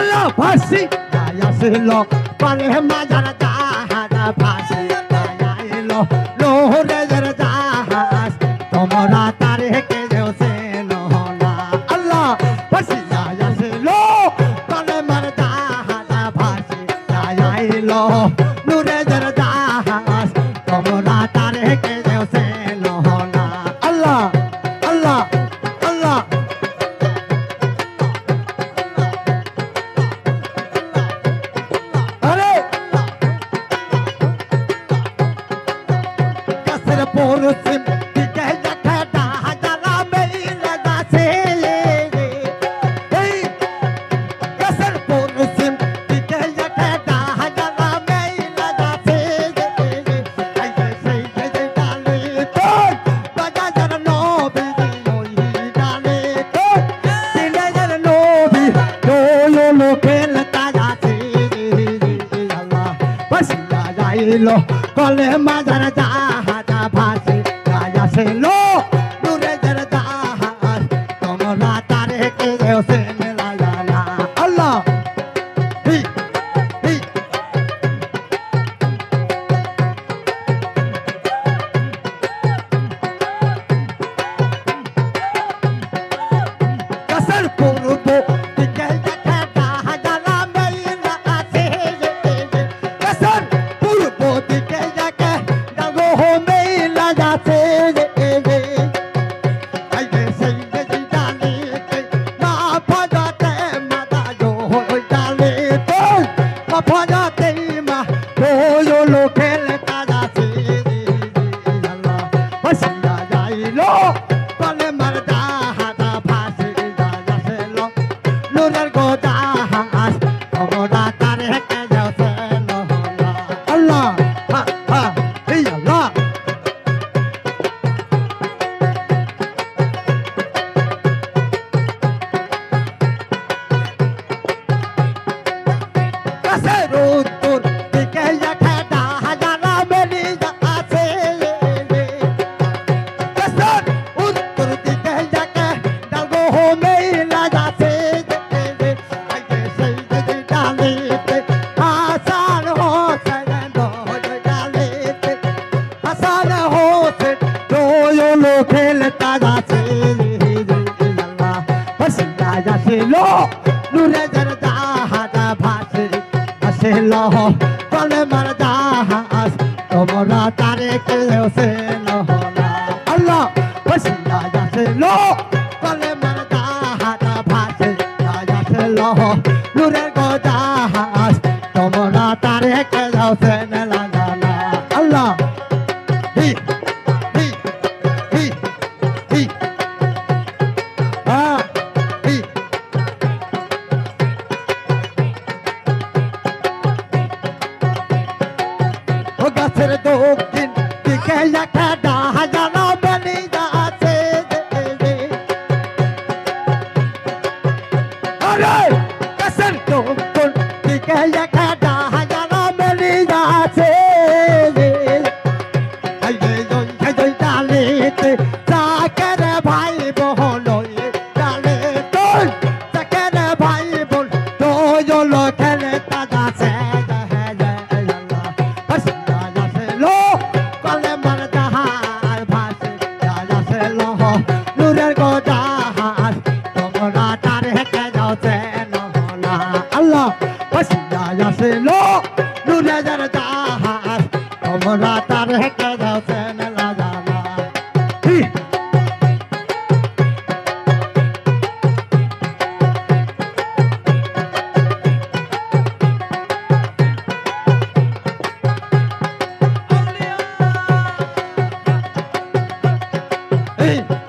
আল্লাহ ফাঁসি আসিল পারে মাজার জাহাজ ফাঁসি আইলো লোহরের জাহাজ তোমরা তারে কে দেওছে নহলা আল্লাহ ফাঁসি আসিল পারে মার জাহাজ ফাঁসি আইলো নূরের জাহাজ তোমরা তারে কে দেওছে নহলা আল্লাহ আল্লাহ আল্লাহ পরশিম দিকে একটা হাজারা মেইলা গাছে এই গাছের পরশিম দিকে একটা হাজারা মেইলা গাছে সেই ডালে তোর বাজার নবী ওই ডালে তোর দিনের নবী দোলো লোকের তাজাছে আল্লাহ বসিয়া যাইলো কলে মাজার জাহাজ ভাসে আসিল নূরের জাহাজ তোমরা তারে কে দেওছে মেলায়ানা আল্লাহ গাছের পূর্ব দিকে একটা হাজারা মেইলা আছে গাছের পূর্ব দিকে মেইলা যাচ্ছে ফজাতে মা দোলো লোকের তাজাছে আল্লাহ বসিয়া যাইলো কলে মার জাহাজ ফাঁসি আসিল নূরের গো জাহাজ তোমরা তারে কে দেওছে নহলা আল্লাহ এই আল্লাহ গাছের উত্তর দিকে একটা হাজারা মেলিয়া আছে গাছের উত্তর দিকে ডালগো মেলা যাচ্ছে সেই ডালিতে হাসান হোসেন ডালিতে হাসান হোসেন দোলো খেলতা যাচ্ছে আল্লাহ বসিয়া যাচ্ছিল নূরের জাহাজ ভাসে আসিল কলে মার জাহাজ তোমরা তারে কে দেওছে নহলা আল্লাহ বসিয়া যাচ্ছিল কলে মার জাহাজ ভাসে আসিল নূরের গো জাহাজ তোমরা তারে কে দেওছে নহলা আল্লাহ গাছের দক্ষিণ দিকে একটা হাজারা মেলিয়া আছে আরে গাছের দক্ষিণ দিকে একটা হাজারা মেলিয়া আছে ডালিতে চাকের ভাই বোন ডালে তোর চাকের ভাই বোন দোলো খেলে তাজাছে নূরের গো জাহাজ তোমরা তারে কে দেওছে নহলা আল্লাহ বসিয়া আসিল নূরের জাহাজ তোমরা তারে কে দেওছে নহলা hey